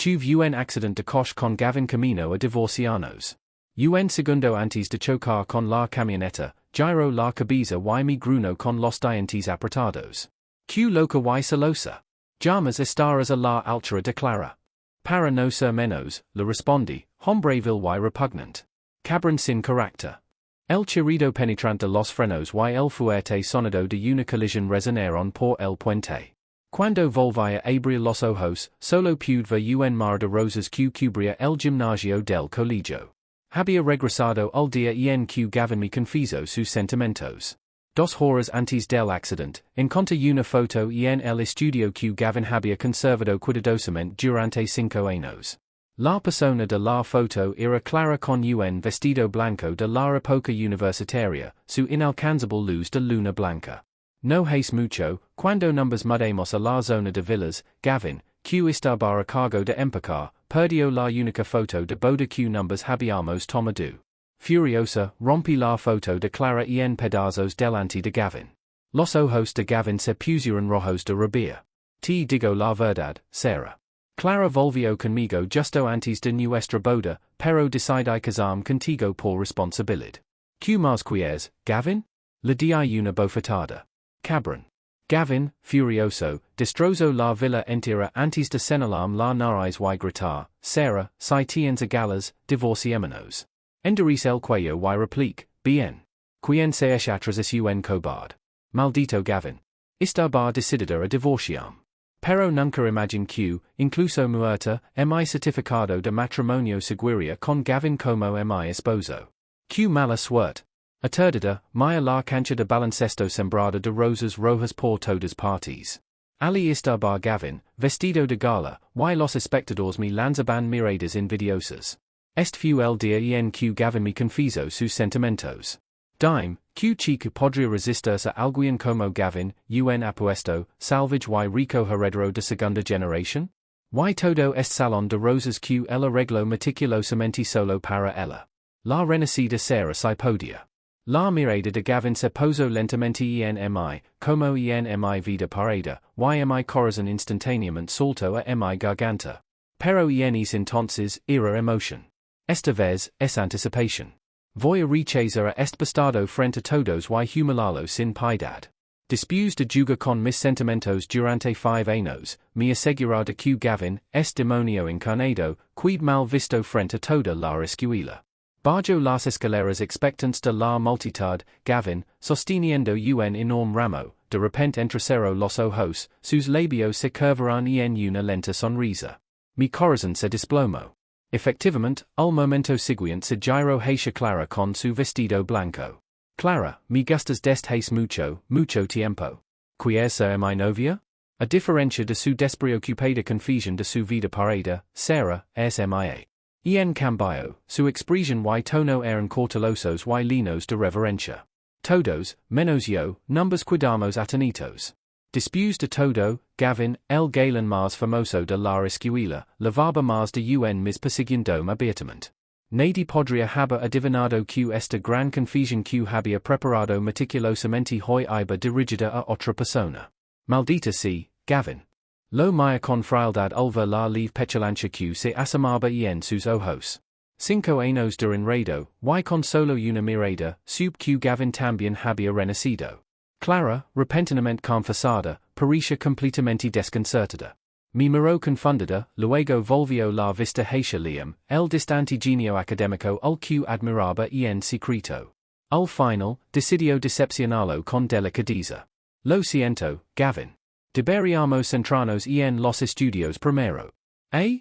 Tuve un accident de coche con Gavin camino a divorciarnos. Un segundo antes de chocar con la camioneta, giro la cabeza y mi gruno con los dientes apretados. Q loca y celosa. Llamas estaras a la altura declara. Para no ser menos, le respondí, hombre vil y repugnant. Cabron sin carácter. El chirrido penetrante de los frenos y el fuerte sonido de una colisión resonaron por el puente. Cuando volvía a abrir los ojos, solo pude ver un mar de rosas que cubría el gimnasio del colegio. Había regresado al día en que Gavin me confesó sus sentimientos. 2 horas antes del accidente, encontré una foto en el estudio que Gavin había conservado cuidadosamente durante 5 años. La persona de la foto era clara con un vestido blanco de la época universitaria, su inalcanzable luz de luna blanca. No hace mucho, cuando nos mudamos a la zona de villas, Gavin, que estaba a cargo de empacar, perdió la única foto de boda que nos habíamos tomado. Furiosa, rompí la foto de Clara en pedazos delante de Gavin. Los ojos de Gavin se pusieron rojos de rabia. Te digo la verdad, Sarah. Clara volvió conmigo justo antes de nuestra boda, pero decidí casarme contigo por responsabilidad. ¿Qué más quieres, Gavin? Le di una bofetada. Cabron. Gavin, furioso, destrozó la villa entera antes de señalarme la nariz y gritar, Sarah, si tienes galas, divorciémonos. Enderece el cuello y replique, bien. Quien se echa atrás es un cobarde. Maldito Gavin. Estaba decidida a divorciarme. Pero nunca imagine que, incluso muerta, mi certificado de matrimonio seguiría con Gavin como mi esposo. Que mala suerte. Aturdida, a la cancha de baloncesto sembrada de rosas rojas por todas partes. Ali estaba Gavin, vestido de gala, y los espectadores me lanzaban miradas envidiosas. Este fue el día en que Gavin me confesó sus sentimientos. Dime, que chico podría resistirse a alguien como Gavin, un apuesto, salvage y rico heredero de segunda generación? Y todo este salón de rosas que él arregló meticulosamente solo para ella. La renacida Sarah se podía. La mirada de Gavin se posó lentamente en mi, como en mi vida parada, y mi corazón instantáneamente soltó a mi garganta. Pero en ese entonces, era emoción. Esta vez, es anticipación. Voy a rechazar a este bastardo frente a todos y humillarlo sin piedad. Después de jugar con mis sentimientos durante 5 años, me aseguré de que Gavin, este demonio encarnado, quid mal visto frente a toda la escuela. Bajó las escaleras expectantes de la multitud, Gavin, sosteniendo un enorme ramo, de repente entrecerró los ojos, sus labios se curvaron en una lenta sonrisa. Mi corazón se desplomó. Efectivamente, al momento siguiente se giró hacia Clara con su vestido blanco. Clara, me gustas desde hace mucho tiempo. ¿Quieres ser mi novia? A diferencia de su despreocupada confusión de su vida parada, Sarah, es mia. En cambio, su expresión y tono eran cautelosos y llenos de reverencia. Todos, menos yo, nos cuidamos atenitos. Después de todo, Gavin, el galán más famoso de la escuela, levaba más de mis persiguiendo abiertamente. Nadie podría haber adivinado que esta gran confusión que había preparado meticulosamente hoy iba dirigida a otra persona. Maldita sí, Gavin. Lo mía con frialdad al ver la leve petulancia que se asomaba en sus ojos. 5 años de enredo, y con solo una mirada, supe que Gavin también había renacido. Clara, repentinamente confesada, parecía completamente desconcertada. Me miró confundida, luego volvió la vista hacia Liam, el distante genio académico al que admiraba en secreto. Al final, decidió decepcionarlo con delicadeza. Lo siento, Gavin. Deberíamos centrarnos en los estudios primero.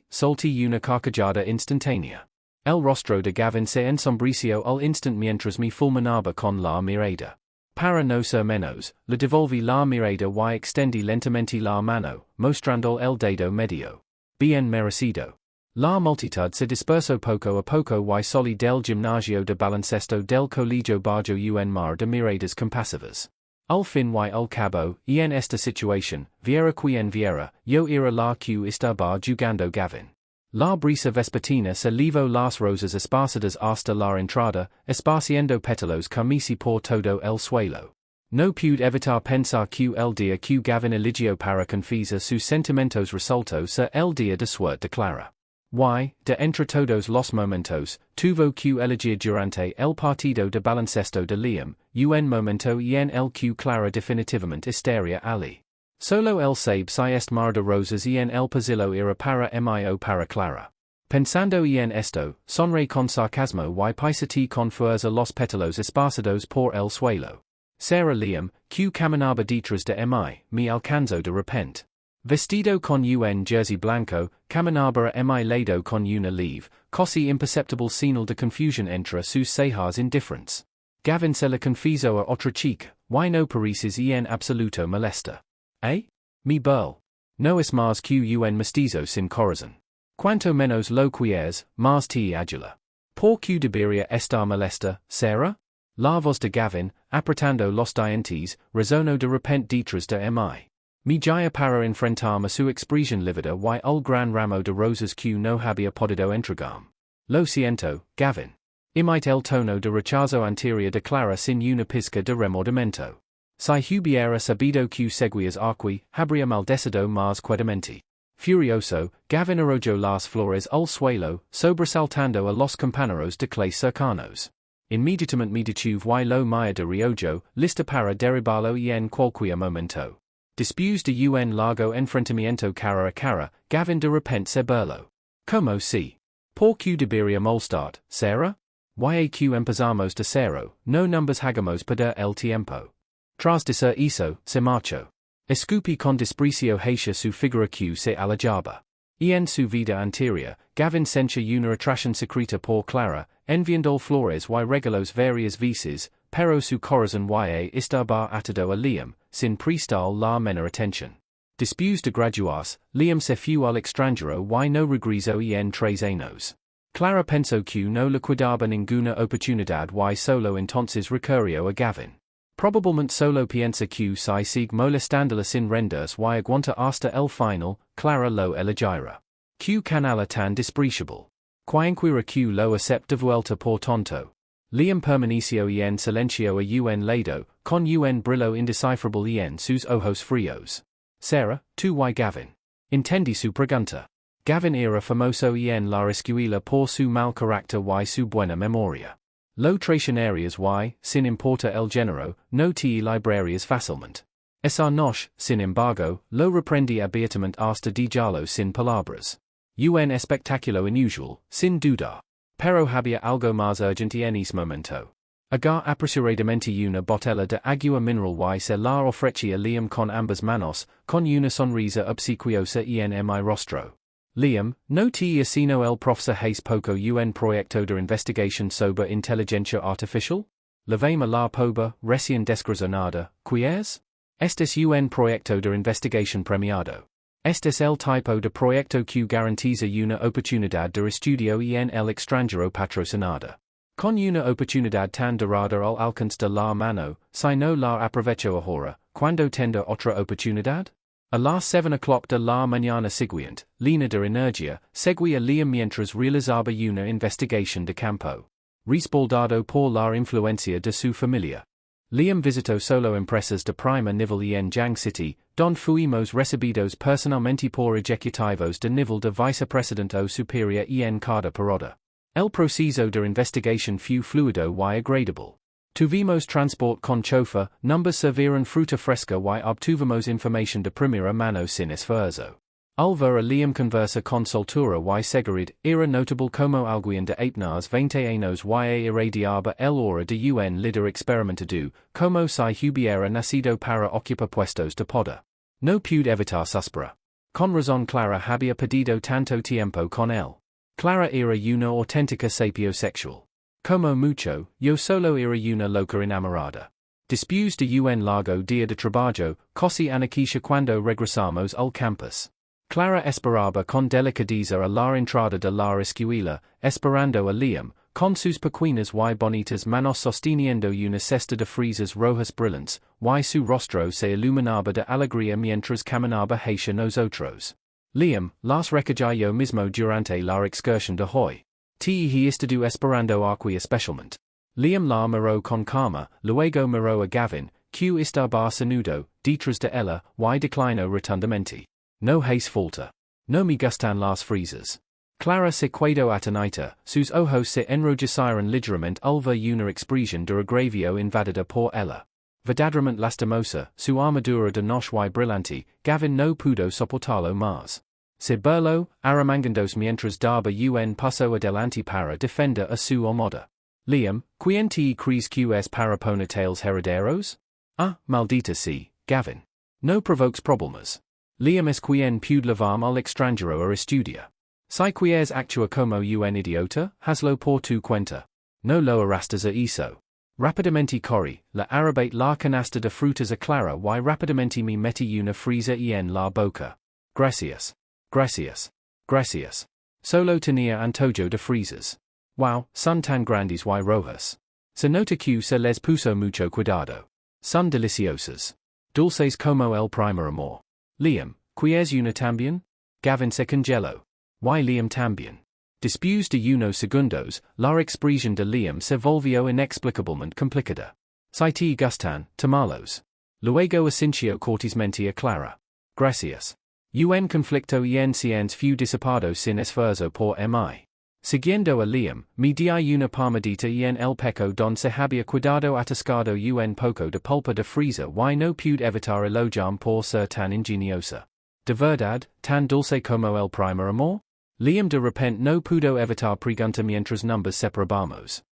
Solté una carcajada instantánea. El rostro de Gavin se ensombreció al instante mientras me fulminaba con la mirada. Para no ser menos, le devolví la mirada y extendí lentamente la mano, mostrando el dedo medio. Bien merecido. La multitud se dispersó poco a poco y salí del gimnasio de baloncesto del colegio bajo un mar de miradas compasivas. Al fin y al cabo, en esta situación, viera quien viera, yo era la que estaba jugando Gavin. La brisa vespertina se llevó las rosas esparcidas hasta la entrada, esparciendo pétalos carmesí por todo el suelo. No pude evitar pensar que el día que Gavin eligió para confesar sus sentimientos resultos el día de suerte declara. De entre todos los momentos, tuvo que elegir durante el partido de baloncesto de Liam, un momento en el que clara definitivamente estaría allí. Solo el sabe si est mar de rosas en el pasillo era para mí o para Clara. Pensando en esto, sonreí con sarcasmo y pisati con fuerza los pétalos esparcidos por el suelo. Será Liam, que caminaba detrás de mí, me alcanzó de repente. Vestido con un jersey blanco, caminaba a mi lado con una leve, casi imperceptible señal de confusión entre sus cejas indifferentes. Gavin se le confesó a otra chica, y no pareces en absoluto molesta. Mi burl. No es más que un mestizo sin corazón. Cuanto menos lo quieres, más te adula. Por que debería estar molesta, Sarah? La voz de Gavin, apretando los dientes, resonó de repente detrás de mí. Mi guía para enfrentarme su expresión lívida y el gran ramo de rosas que no había podido entregarme. Lo siento, Gavin. Imite el tono de rechazo anterior de Clara sin una pizca de remordimiento. Si hubiera sabido que seguías aquí, habría maldecido más quedamente. Furioso, Gavin arrojó las flores al suelo, sobresaltando a los compañeros de clase cercanos. Inmediatamente me detuve y lo mía de riojo, lista para derribarlo en cualquier momento. Después de un largo enfrentamiento cara a cara, Gavin de repente se burló. Como si. Por que debería molestar, Sarah? Que empezamos de cero, no numbers hagamos perder el tiempo. Tras decir eso, se marchó. Escupí con desprecio hacia su figura que se alejaba. En su vida anterior, Gavin sentia una atracción secreta por Clara, enviando flores y regalos varias veces, pero su corazón estaba atado a Liam, sin prestar la menor atención. Después de graduarse, Liam se fue al extranjero y no regresó en 3 años. Clara pensó que no le quedaba ninguna oportunidad y solo entonces recurrió a Gavin. Probablemente solo piensa que si sigue molestándola sin rendirse y aguanta hasta el final, Clara lo elegirá. Que canal tan despreciable. Quienquiera que lo acepte de vuelta por tonto. Liam permaneció en silencio a un lado, con un brillo indescifrable en sus ojos fríos. Sarah, tú y Gavin. Entendí su pregunta. Gavin era famoso en la escuela por su mal carácter y su buena memoria. Lo traicionarias y, sin importar el género, no te librarias fácilmente. Esa noche, sin embargo, lo reprendí abiertamente hasta dejarlo sin palabras. Un espectáculo inusual, sin duda. Pero había algo más urgente en ese momento. Agar apresuradamente una botella de agua mineral y se la ofrecí a Liam con ambas manos, con una sonrisa obsequiosa en mi rostro. Liam, no te sino el profesor hace poco un proyecto de investigación sobre inteligencia artificial? Levame la poba, recién desgrazonada, ¿quieres? Este es un proyecto de investigación premiado. Este es el tipo de proyecto que garantiza una oportunidad de estudio en el extranjero patrocinada. Con una oportunidad tan dorada al alcance de la mano, si no la aprovecho ahora, ¿cuándo tendrá otra oportunidad? A las 7 o'clock de la mañana siguiente, llena de energía, seguía Liam mientras realizaba una investigación de campo. Respaldado por la influencia de su familia. Liam visitó solo empresas de prima nivel en Jiang City, donde fuimos recibidos personalmente por ejecutivos de nivel de vicepresidente o superior en cada paroda. El proceso de investigación fue fluido y agradable. Tuvimos transport con chofer, numbers servieron fruta fresca y obtuvimos información de primera mano sin esfuerzo. Al ver a Liam conversa con soltura y seguridad, era notable como alguien de apenas 20 años y irradiaba el aura de un líder experimentado, como si hubiera nacido para ocupar puestos de poder. No pude evitar suspirar. Con razón Clara había pedido tanto tiempo con él. Clara era una auténtica sapiosexual. Como mucho, yo solo era una loca enamorada. Después de un largo día de trabajo, casi anarquisha cuando regresamos al campus. Clara esperaba con delicadeza a la entrada de la escuela, esperando a Liam, con sus pequeñas y bonitas manos sosteniendo una cesta de fresas rojas brillantes, y su rostro se iluminaba de alegría mientras caminaba hacia nosotros. Liam, las recogí yo mismo durante la excursión de hoy. Te he estado esperando aquí especialmente. Liam la miró con calma, luego miró a Gavin, q estar bar sanudo, detrás de ella, y declino rotundamente. No hace falta. No me gustan las frisas. Clara se quedo atenita, sus ojos se enrojecieron ligeramente al ver una expresión de agravio invadida por ella. Verdaderamente lastimosa, su armadura de noche y brillante, Gavin no pudo soportarlo más. Se burló, arremangándose mientras daba un paso adelante para defender a su almohada. Liam, ¿quién te crees que es para ponértelos herederos? Ah, maldita sea, Gavin. No provoques problemas. Liam es quien puede llevarme al extranjero a estudiar. Si quieres actúa como un idiota, hazlo por tu cuenta. No lo arrastres a eso. Rápidamente corrí, la arrabate la canasta de frutas a Clara y rápidamente me metí una fresa en la boca. Gracias. Gracias. Gracias. Solo tenía antojo de fresas. Wow, son tan grandes y rojas. Se nota que se les puso mucho cuidado. Son deliciosas. Dulces como el primer amor. Liam, ¿quieres una también? Gavin se congeló. Y Liam también. Después de unos segundos, la expresión de Liam se volvió inexplicablemente complicada. Si te gustan, tomalos. Luego asintió cortésmente a Clara. Gracias. Un conflicto en ciens fue disipado sin esfuerzo por mí. Siguiendo a Liam, me di una palmadita en el pecho donde se había cuidado atascado un poco de pulpa de fresa y no pude evitar elogiarme por ser tan ingeniosa. De verdad, tan dulce como el primer amor? Liam de repente no pudo evitar preguntar mientras nos separábamos.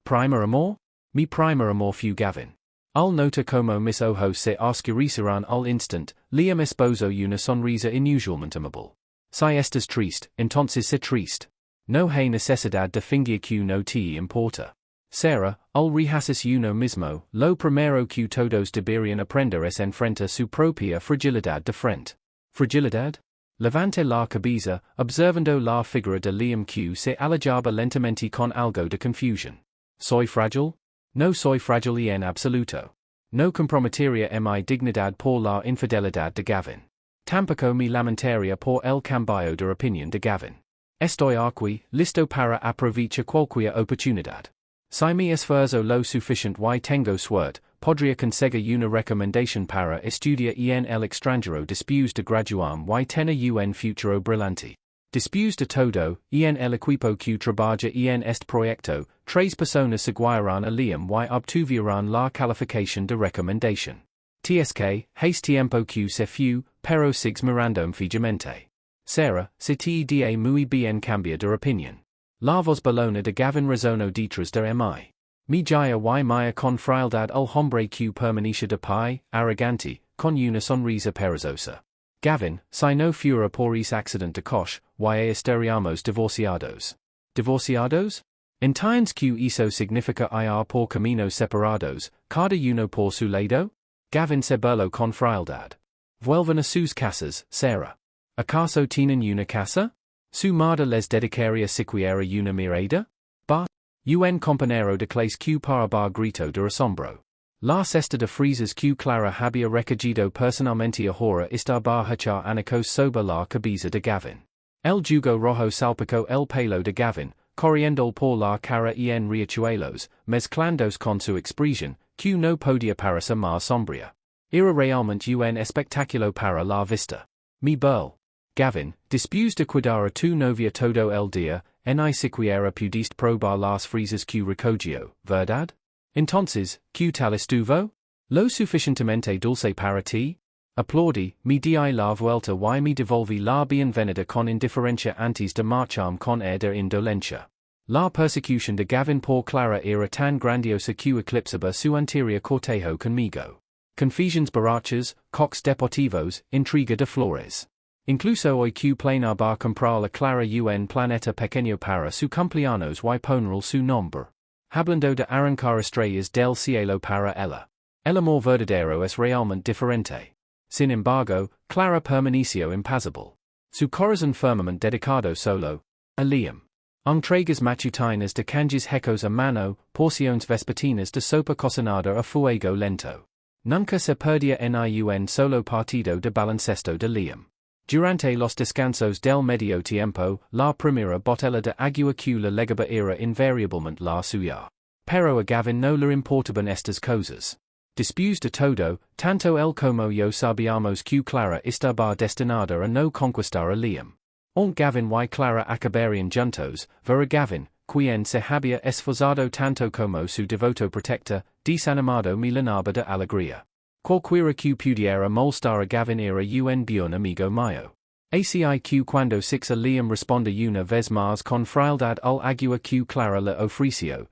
Primer amor? Mi primer amor fue Gavin. Al nota como mis ojos se oscurecieron al instant, Liam esbozó una sonrisa inusualmente amable. Si estás triste, entonces sé triste. No hay necesidad de fingir que no te importa. Sarah, al rehaces uno mismo, lo primero que todos deberían aprender es enfrentar su propia fragilidad de frente. ¿Fragilidad? Levante la cabeza, observando la figura de Liam que se alejaba lentamente con algo de confusión. ¿Soy frágil? No soy frágil en absoluto. No comprometería mi dignidad por la infidelidad de Gavin. Tampoco me lamentaría por el cambio de opinión de Gavin. Estoy aquí, listo para aprovechar cualquier oportunidad. Si me esfuerzo lo suficiente y tengo suerte, podría conseguir una recomendación para estudiar en el extranjero después de graduarme y tener un futuro brillante. Después de todo, en el equipo que trabaja en este proyecto, 3 personas seguirán a Liam y obtuvieron la calificación de recomendación. TSK, hace tiempo que se fue, pero sigues mirándome fijamente. Sarah, si te da muy bien cambiar de opinión. La voz balona de Gavin resonó detrás de mí. Mi jaya y maya con frialdad al hombre que permanece de pie, arrogante, con una sonrisa perezosa. Gavin, si no fuera por ese accidente de coche, y estaríamos divorciados. ¿Divorciados? ¿Entiendes que eso significa ir por caminos separados, cada uno por su lado? Gavin se burló con frialdad. Vuelvan a sus casas, Sarah. ¿Acaso tienen una casa? ¿Su madre les dedicaría siquiera una mirada? Bah. Un compañero de clase que para bar grito de asombro. La cesta de fresas que Clara había recogido personalmente ahora estaba hechar anicos sobre la cabeza de Gavin. El jugo rojo salpicó el pelo de Gavin, corriendo por la cara en riachuelos, mezclándose con su expresión, que no podía parecer más sombría. Era realmente un espectáculo para la vista. Mi burl. Gavin, después de cuidar a tu novia todo el día, ni siquiera pudiste probar las fresas que recogió, ¿verdad? Entonces, ¿qué tal estuvo? ¿Lo suficientemente dulce para ti? Aplaudí, me di la vuelta y me devolví la bienvenida con indiferencia antes de marcharme con air de indolencia. La persecución de Gavin por Clara era tan grandiosa que eclipsaba su anterior cortejo conmigo. Confusiones borrachas, coques deportivos, intriga de flores. Incluso hoy que planeaba comprar la Clara un planeta pequeño para su cumpleaños y ponerle su nombre. Hablando de arrancar estrellas del cielo para ella. El amor verdadero es realmente diferente. Sin embargo, Clara permaneció impasible. Su corazón firmemente dedicado solo a Liam. Entregas matutinas de canjes hecos a mano, porciones vespertinas de sopa cocinada a fuego lento. Nunca se perdía en un solo partido de baloncesto de Liam. Durante los descansos del medio tiempo, la primera botella de agua que le legaba era invariablemente la suya. Pero a Gavin no le importaban estas cosas. Después de todo, tanto el como yo sabíamos que Clara estaba destinada a no conquistar a Liam. Gavin y Clara acabarían juntos, vera Gavin, quien se había esforzado tanto como su devoto protector, desanimado me llenaba de alegría. Cualquiera que pudiera molestar a Gavin era un buen amigo mío. Así que cuando a Liam responde una vez más con frialdad al agua que Clara le ofreció,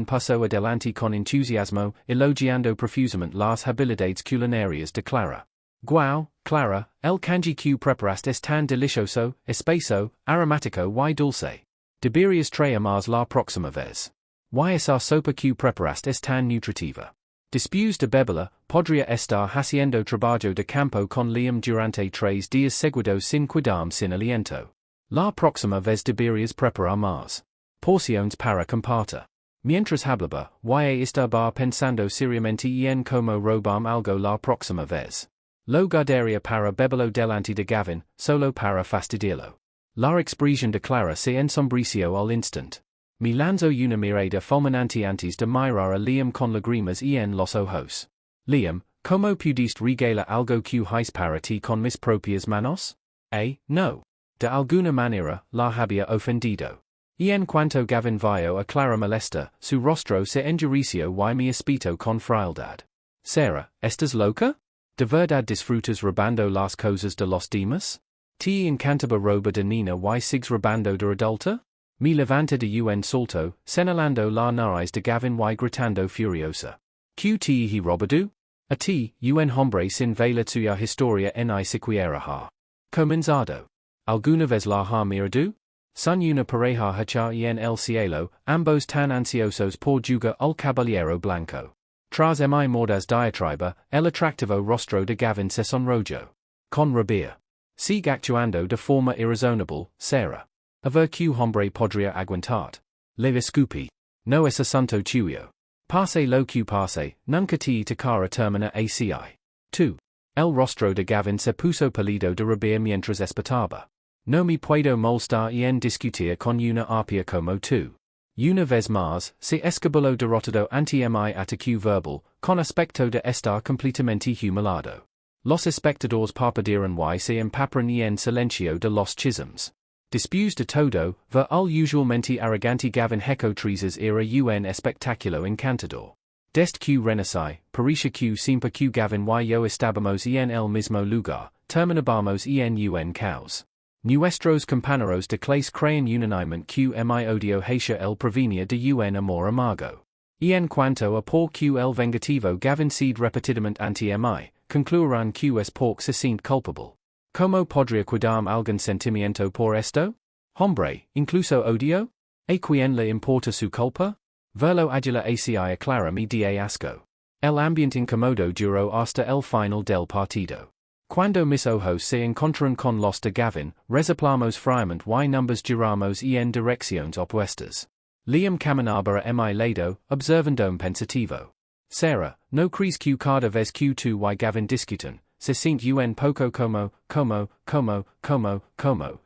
puso adelante con entusiasmo, elogiando profusamente las habilidades culinarias de Clara. Guau, Clara, el canji que preparaste es tan delicioso, espeso, aromático y dulce. Deberías traer más la próxima vez. Esa sopa que preparaste es tan nutritiva. Después de beberla, podría estar haciendo trabajo de campo con Liam durante 3 días seguidos sin quedarme sin aliento. La próxima vez deberías preparar más porciones para compartir. Mientras hablaba, estaba pensando seriamente en cómo robarme algo la próxima vez. Lo guardaría para beberlo delante de Gavin, solo para fastidiarlo. La expresión de Clara se ensombreció al instant. Me lanzó una mirada fulminante antes de mirar a Liam con lágrimas en los ojos. Liam, ¿cómo pudiste regalar algo que hice para ti con mis propias manos? No. De alguna manera, la había ofendido. En cuanto Gavin vio a Clara molesta, su rostro se endureció y me espetó con frialdad. Sarah, ¿estás loca? ¿De verdad disfrutas robando las cosas de los demás? ¿Te encantaba roba de nina y sigues robando de adulta? Me levanté de un salto, señalando la nariz de Gavin y gritando furiosa. ¿Qué te he robado? A ti, un hombre sin vela tuya historia ni siquiera ha comenzado. ¿Alguna vez la ha mirado? Son una pareja hecha en el cielo, ambos tan ansiosos por jugar al caballero blanco. Tras mi mordaz diatriba, el atractivo rostro de Gavin se sonrojó. Con rabia. Sigue actuando de forma irrazonable, Sarah. A ver que hombre podría aguantar. Le escupí. No es asunto tuyo. Pase lo que pase, nunca te tocará termina así. 2. El rostro de Gavin se puso pálido de rabia mientras espetaba. No me puedo molestar en discutir con una arpía como tú. Una vez más, se escabulló derrotado ante mi ataque verbal, con aspecto de estar completamente humillado. Los espectadores parpadearon y se empaparon en silencio de los chismes. Después de todo, ver al usualmente arrogante Gavin Heco Trizas era un espectáculo encantador. Desde que renacer, parecía que siempre que Gavin y yo estábamos en el mismo lugar, terminábamos en un caos. Nuestros compañeros de clase creían unánimemente que mi odio hacia él provenía de un amor amargo. En cuanto a por que el vengativo Gavin cede repetidamente ante mi, concluirán que es porque se siente culpable. ¿Cómo podría cuidarme algún sentimiento por esto? Hombre, incluso odio? ¿A quién le importa su culpa? Verlo adula hacia Clara me da asco. El ambiente incómodo duró hasta el final del partido. Cuando mis ojos se encontraron con los de Gavin, resoplamos friamente y nos giramos en direcciones opuestas. Liam caminaba a mi lado, observándome pensativo. Sarah, ¿no crees que cada vez que tú y Gavin discutan, se siente un poco como,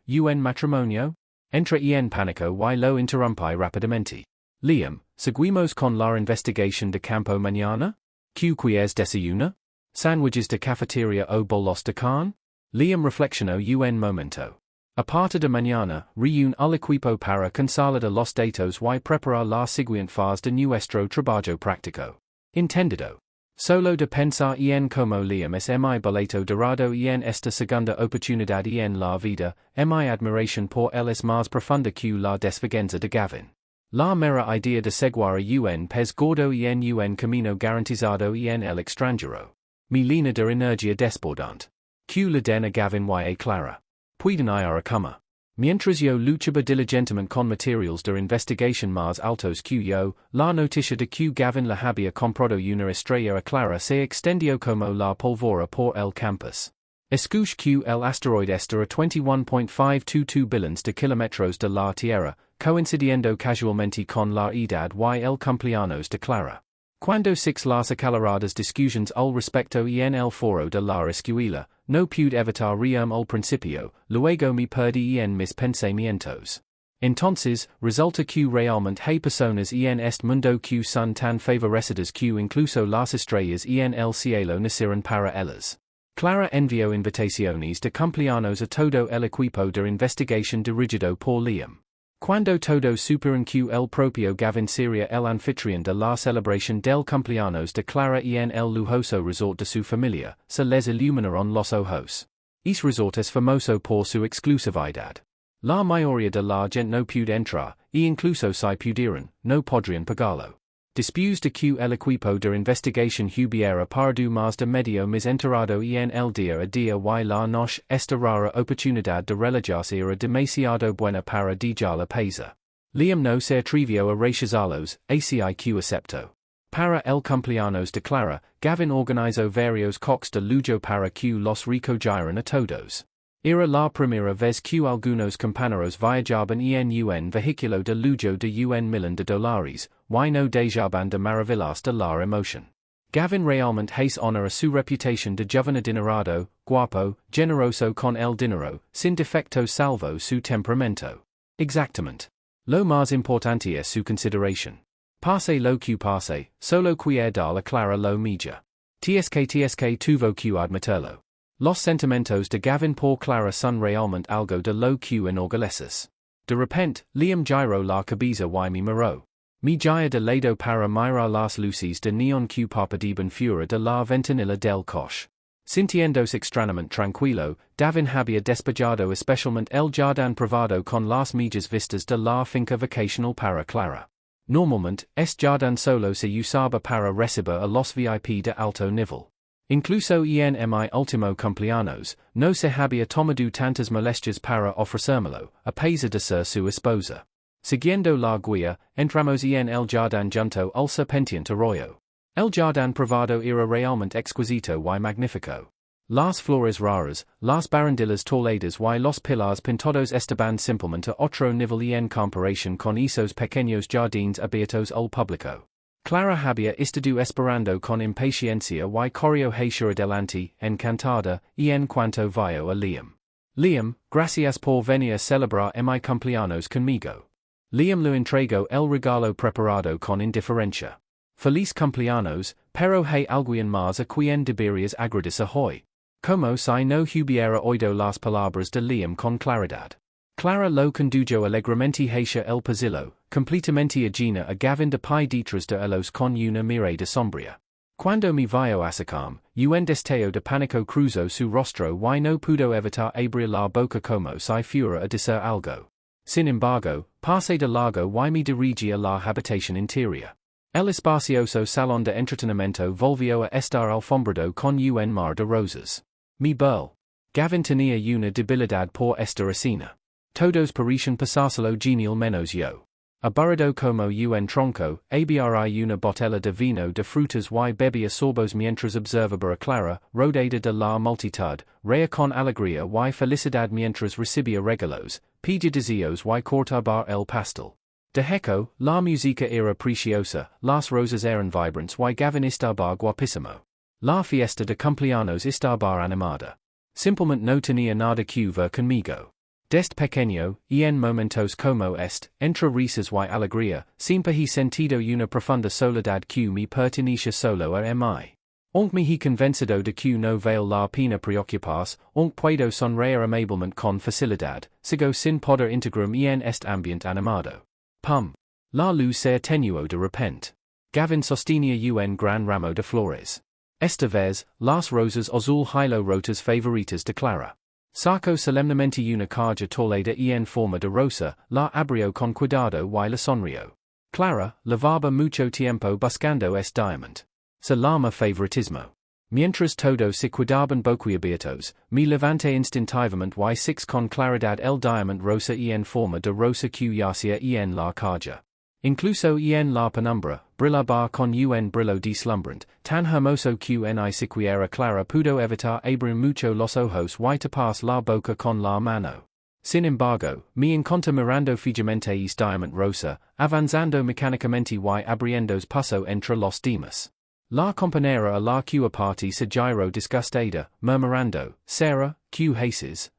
un matrimonio? Entra en pánico y lo interrumpí rápidamente. Liam, ¿seguimos con la investigación de campo mañana? ¿Qué quieres desayunar? ¿Sándwiches de cafetería o bolos de carne? Liam reflexionó un momento. Aparte de mañana, reúne al equipo para consolidar los datos y preparar la siguiente fase de nuestro trabajo práctico. Entendido. Solo de pensar en cómo Liam es mi boleto dorado en esta segunda oportunidad en la vida, mi admiración por él es más profunda que la desvergüenza de Gavin. La mera idea de seguir un pez gordo en un camino garantizado en el extranjero. Me llena de energía desbordante. Que le den a Gavin y a Clara. Pueden ir a cama. Mientras yo luchaba diligentemente con materiales de investigación más altos que yo, la noticia de que Gavin la había comprado una estrella a Clara se extendió como la pólvora por el campus. Escuché que el asteroide está a 21.522 billones de kilómetros de la Tierra, coincidiendo casualmente con la edad y el cumpleaños de Clara. Cuando las acaloradas discusiones al respecto en el foro de la escuela, no pude evitar reírme al principio, luego me perdí en mis pensamientos. Entonces, resulta que realmente hay personas en este mundo que son tan favorecidas que incluso las estrellas en el cielo nacieron para ellas. Clara envió invitaciones de cumpleaños a todo el equipo de investigación dirigido por Liam. Cuando todos superan que el propio Gavin sería el anfitrión de la celebración del cumpleaños de Clara en el lujoso resort de su familia, se les iluminaron los ojos. Ese resort es famoso por su exclusividad. La mayoría de la gente no puede entrar, e incluso si pudieran, no podrían pagarlo. Después de que el equipo de investigación hubiera perdido más de medio mes enterado en el día a día y la noche, esta rara oportunidad de relajarse era demasiado buena para dejarla pasar. Liam no se atrevió a rechazarlos, así que aceptó. Para el cumpleaños de Clara, Gavin organizó varios coques de lujo para que los recogieran a todos. Era la primera vez que algunos compañeros viajaban en un vehículo de lujo de $1,000,000, y no dejaban de maravillarse de la emoción. Gavin realmente hace honor a su reputación de joven adinerado, guapo, generoso con el dinero, sin defectos salvo su temperamento. Exactamente. Lo más importante es su consideración. Pase lo que pase, solo cuidar a Clara lo mejor. TSK tuvo que admitirlo. Los sentimientos de Gavin por Clara son realmente algo de lo que enorgulleces. De repente, Liam giró la cabeza y me miró. Me guía de lado para mirar las luces de neón que parpadeaban fuera de la ventanilla del coche. Sintiéndose extrañamente tranquilo, Gavin había despejado especialmente el jardín privado con las mejores vistas de la finca vacacional para Clara. Normalmente, este jardín solo se usaba para recibir a los VIP de alto nivel. Incluso en mi último cumpleaños, no se había tomado tantas molestias para ofrecérmelo, a pesar de ser su esposa. Siguiendo la guía, entramos en el jardín junto al serpenteante arroyo. El jardín privado era realmente exquisito y magnífico. Las flores raras, las barandillas toladas y los pilares pintados estaban simplemente a otro nivel en comparación con esos pequeños jardines abiertos al público. Clara había estado esperando con impaciencia y corrió hacia adelante, encantada, en cuanto vio a Liam. Liam, gracias por venir a celebrar mi cumpleaños conmigo. Liam le entregó el regalo preparado con indiferencia. Feliz cumpleaños, pero hay alguien más a quien deberías agradecer hoy. Como si no hubiera oído las palabras de Liam con claridad. Clara lo condujo alegremente hacia el pasillo, completamente ajena a Gavin de pie detrás de ellos con una mirada sombría. Cuando me vio acercarme, un destello de pánico cruzó su rostro y no pudo evitar abrir la boca como si fuera a decir algo. Sin embargo, pasé de largo y me dirigí a la habitación interior. El espacioso salón de entretenimiento volvió a estar alfombrado con un mar de rosas. Mi burl. Gavin tenía una debilidad por esta escena. Todos parecían pasárselo genial menos yo. Aburrido como un tronco, abrí una botella de vino de frutas y bebía sorbos mientras observaba a Clara, rodeada de la multitud, reía con alegría y felicidad mientras recibía regalos, pedía deseos y cortaba el pastel. De hecho, la música era preciosa, las rosas eran vibrantes y Gavin estaba guapísimo. La fiesta de cumpleaños estaba animada. Simplemente no tenía nada que ver conmigo. Desde pequeño, en momentos como este, entre risas y alegría, siempre he sentido una profunda soledad que me pertenecía solo a mí. Aunque me he convencido de que no vale la pena preocuparse, aunque puedo sonreír amablemente con facilidad, sigo sin poder integrarme en este ambiente animado. Pum. La luz se atenuó de repente. Gavin sostenía un gran ramo de flores. Esta vez, las rosas azul hilo rotas favoritas de Clara. Sacó solemnemente una caja tolada en forma de rosa, la abrió con cuidado y la sonrió. Clara, llevaba mucho tiempo buscando este diamante. Se llama favoritismo. Mientras todos se quedaban boquiabiertos, me levanté instintivamente y six con claridad el diamante rosa en forma de rosa que yacía en la caja. Incluso en la penumbra, brillaba con un brillo deslumbrante, tan hermoso que ni siquiera Clara pudo evitar abrir mucho los ojos y taparse la boca con la mano. Sin embargo, me encontré mirando fijamente este diamante rosa, avanzando mecánicamente y abriendo paso entre los demás. La compañera a la que party se giró disgustada, murmurando, Sarah, ¿qué haces?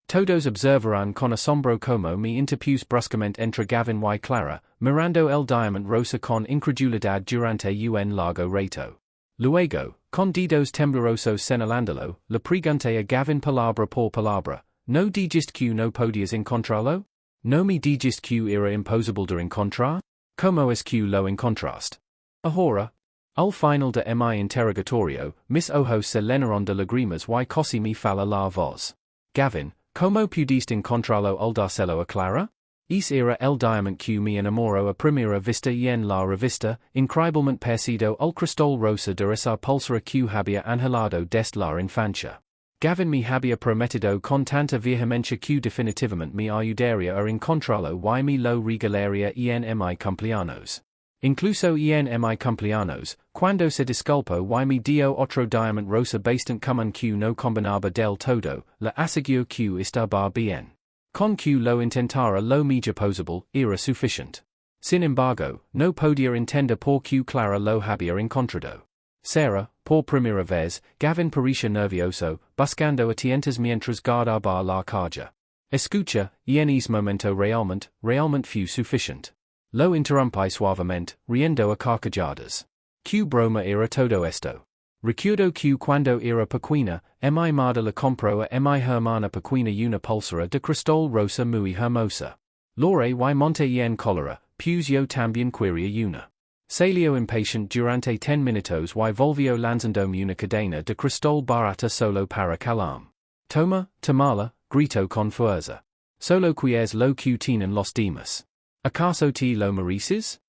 Todos observarán con asombro como me interpuse bruscamente entre Gavin y Clara, mirando el diamante rosa con incredulidad durante un largo rato. Luego, con dedos temblorosos señalándolo, le pregunté a Gavin palabra por palabra, ¿no dijiste que no podías encontrarlo? ¿No me dijiste que era imposible de encontrar? ¿Cómo es que lo encontraste? Ahora. Al final de mi interrogatorio, mis ojos se llenaron de lágrimas y casi me falla la voz. Gavin, ¿cómo pudiste encontrarlo al dárselo a Clara? Ese era el diamante que me enamoró a primera vista y en la revista, increíblemente parecido al cristal rosa de esa pulsera que había anhelado desde la infancia. Gavin me había prometido con tanta vehemencia que definitivamente me ayudaría a encontrarlo y me lo regalaría en mi cumpleaños. Incluso en mi cumpleaños, cuando se disculpó y me dio otro diamante rosa bastante común que no combinaba del todo, le aseguró que estaba bien. Con que lo intentara lo mejor posible, era suficiente. Sin embargo, no podía entender por qué Clara lo había encontrado. Sarah, por primera vez, Gavin parecía nervioso, buscando a tientas mientras guardaba la caja. Escucha, en ese momento realmente fue suficiente. Lo interrumpí suavemente, riendo a carcajadas. ¿Qué broma era todo esto? Recuerdo que cuando era pequeña, mi madre le compró a mi hermana pequeña una pulsera de cristal rosa muy hermosa. Lore y monte en cólera, pues yo también quería una. Salió impatient durante 10 minutos y volvió lanzándome una cadena de cristal barata solo para calarme. Toma, tomala, gritó con fuerza. Solo quieres lo que tienen los demás. ¿Acaso te lo mereces?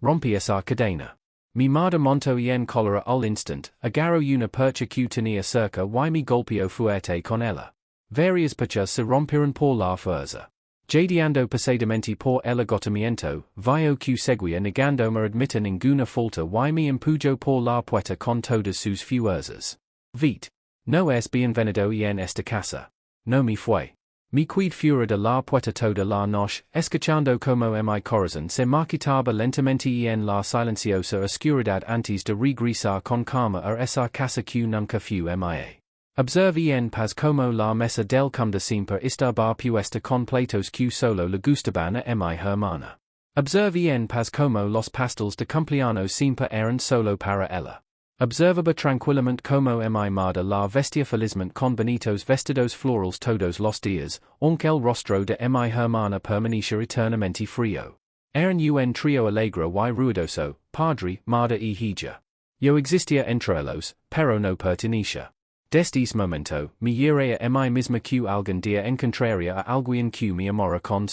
Rompí esa cadena. Mi madre montó en cólera al instant, agarró una percha que tenía cerca y me golpeó fuerte con ella. Varias perchas se rompieron por la fuerza. Jadeando pesadamente por el agotamiento, vio que seguía negándome admitir ninguna falta y me empujó por la puerta con todas sus fuerzas. Vite. No es bienvenido en esta casa. No me fue. Me quedé fuera de la puerta toda la noche, escuchando como mi corazón se marchitaba lentamente en la silenciosa oscuridad antes de regresar con calma a esa casa que nunca fue mía. Observé en paz como la mesa del comedor siempre estaba puesta con platos que solo le gustaban a mi hermana. Observé en paz como los pasteles de cumpleaños siempre eran solo para ella. Observaba tranquilamente como mi madre la vestía felizmente con bonitos vestidos florales todos los días, aunque el rostro de mi hermana permanecía eternamente frío. Eran un trío alegre y ruidoso, padre, madre y hija. Yo existía entre ellos, pero no pertenecía. Desde ese momento, me iré a mí misma que algún día encontraría a alguien que me amara con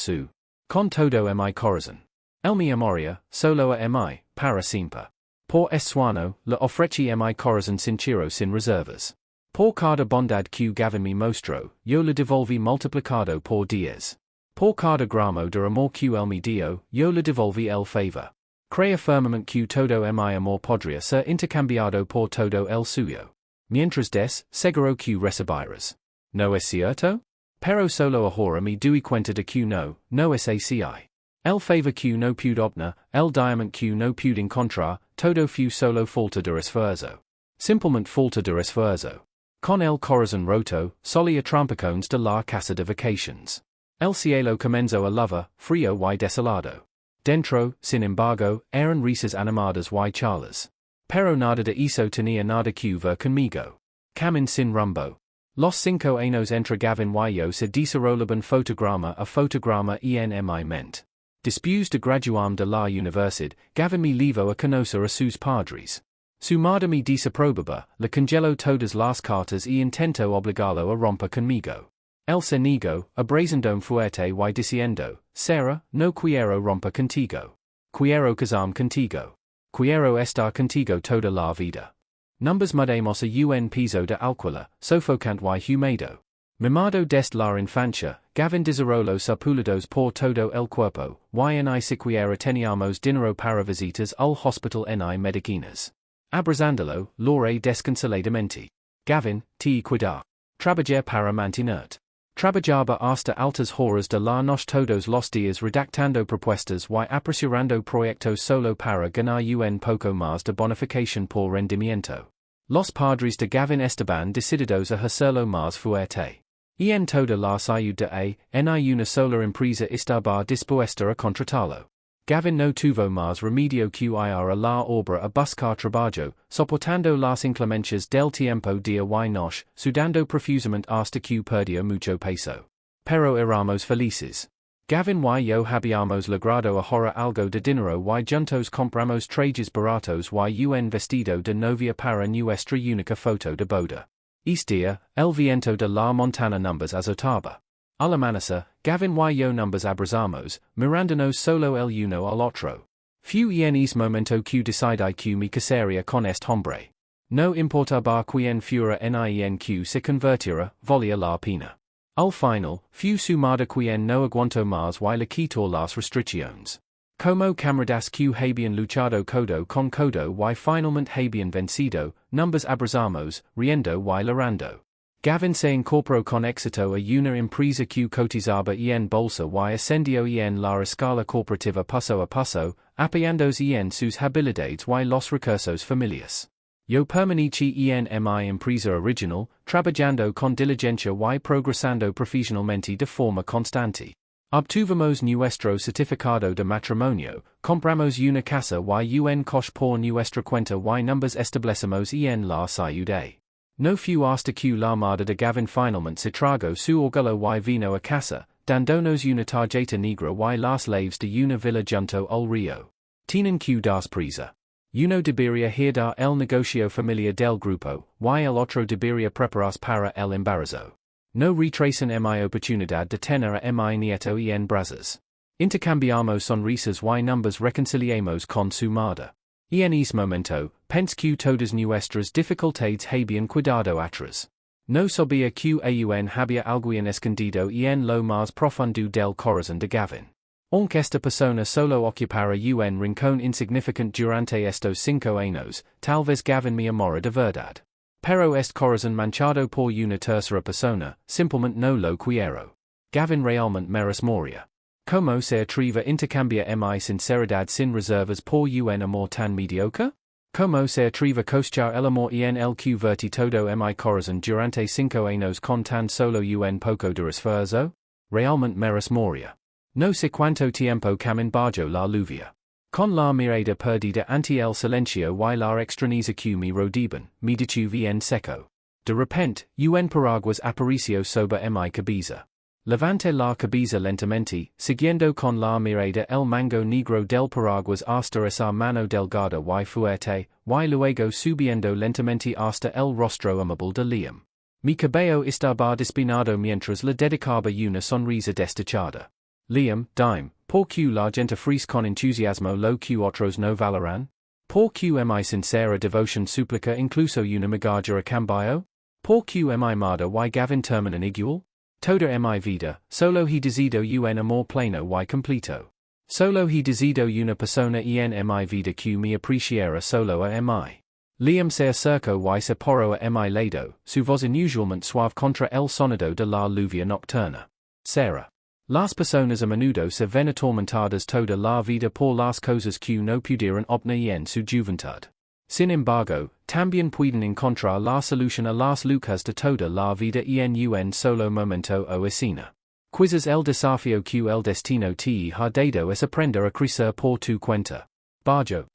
todo mi corazón. El me amaría, solo a mí, para siempre. Por esuano, le ofrecí mi corazón sincero sin reservas. Por cada bondad que Gavin me mostró, yo le devolví multiplicado por 10. Por cada gramo de amor que él me dio, yo le devolví el favor. Crea firmemente que todo mi amor podría ser intercambiado por todo el suyo. Mientras seguro que recibirás. ¿No es cierto? Pero solo ahora me doy cuenta de que no es así. El favor que no pude obtener, el diamante que no pude encontrar, todo fue solo falta de esfuerzo. Simplemente falta de esfuerzo. Con el corazón roto, solía trampocones de la casa de vacations. El cielo comenzó a lava, frío y desolado. Dentro, sin embargo, eran risas animadas y charlas. Pero nada de eso tenía nada que ver conmigo. Camin sin rumbo. Los 5 años entre Gavin y yo se desarrollaban fotograma a fotograma en mi mente. Después de graduarme de la universidad, Gavin me llevó a conocer a sus padres. Su madre me desaprobaba, le congeló todas las cartas y intentó obligarlo a romper conmigo. Él se negó, abrazándome fuerte y diciendo, Sarah, no quiero romper contigo. Quiero casarme contigo. Quiero estar contigo toda la vida. Nos mudamos a un piso de alquiler, sofocante y húmedo. Mimado desde la infancia, Gavin desarrolló sapulidos por todo el cuerpo, y ni siquiera teníamos dinero para visitas al hospital ni medicinas. Abrazándolo, Lore desconsoladamente. Gavin, te cuidar. Trabajar para mantenerte. Trabajaba hasta altas horas de la noche todos los días redactando propuestas y apreciando proyectos solo para ganar un poco más de bonificación por rendimiento. Los padres de Gavin estaban decididos a hacerlo más fuerte. En toda la ciudad de ni una sola empresa estaba dispuesta a contratarlo. Gavin no tuvo más remedio que ir a la obra a buscar trabajo, soportando las inclemencias del tiempo de y noche, sudando profusamente hasta que perdió mucho peso. Pero éramos felices. Gavin y yo habíamos logrado ahorrar algo de dinero y juntos compramos trajes baratos y un vestido de novia para nuestra única foto de boda. Día, el viento de la montana numbers azotaba. Al amanecer, Gavin y yo numbers abrazamos, mirándonos solo el uno al otro. Fue en ese momento que decidí que me casaría con este hombre. No importaba quien fuera ni que se convirtiera, valía la pena. Al final, fue su madre quien no aguantó más y le quitó las restricciones. Como camaradas que habían luchado codo con codo y finalmente habían vencido, numbers abrazamos, riendo y llorando. Gavin se incorporó con éxito a una empresa que cotizaba en bolsa y ascendió en la escala corporativa paso a paso, apoyándose en sus habilidades y los recursos familiares. Yo permaneci en mi empresa original, trabajando con diligencia y progresando profesionalmente de forma constante. Obtuvimos nuestro certificado de matrimonio, compramos una casa y un coche por nuestra cuenta y numbers establecemos en la ciudad. No fue hasta que la madre de Gavin finalmente se tragó su orgullo y vino a casa, dándonos una tarjeta negra y las llaves de una villa junto al río. Tienen que das prisa. Uno debería herdar el negocio familiar del grupo, y el otro debería prepararse para el embarazo. No retrasan mi oportunidad de tener a mi nieto en brazos. Intercambiamos sonrisas y numbers reconciliamos con su madre. En ese momento, pense que todas nuestras dificultades habían quedado atrás. No sabía que aún había alguien escondido en lo más profundo del corazón de Gavin. Aunque esta persona solo ocupara un rincón insignificante durante estos 5 años, tal vez Gavin me amora de verdad. Pero este corazón manchado por una tercera persona, simplemente no lo quiero. Gavin realmente merece morir. ¿Cómo se atreve a intercambiar mi sinceridad sin reservas por un amor tan mediocre? ¿Cómo se atreve a costear el amor en el que verti todo mi corazón durante 5 años con tan solo un poco de esfuerzo? Realmente merece morir. No sé cuánto tiempo camin bajo la lluvia. Con la mirada perdida ante el silencio y la extrañeza que me rodeaban, me detuve en seco. De repente, un paraguas apareció sobre mi cabeza. Levanté la cabeza lentamente, siguiendo con la mirada el mango negro del paraguas hasta esa mano delgada y fuerte, y luego subiendo lentamente hasta el rostro amable de Liam. Mi cabello estaba despeinado mientras le dedicaba una sonrisa destachada. Liam, dime, ¿por qué la gente ofrece con entusiasmo lo que otros no valorarán? ¿Por qué mi sincera devoción suplica incluso una migaja a cambio? ¿Por qué mi madre y Gavin terminan igual? Toda mi vida, solo he decidido un amor pleno y completo. Solo he decidido una persona en mi vida que me apreciara solo a mi. Liam se acercó y se poró a mi lado, su voz inusualmente suave contra el sonido de la lluvia nocturna. Sarah. Las personas a menudo se ven atormentadas toda la vida por las cosas que no pudieron obtener en su juventud. Sin embargo, también pueden encontrar la solución a las luchas de toda la vida en un solo momento o escena. Quizás el desafío que el destino te ha dado es aprender a crecer por tu cuenta. Bajo.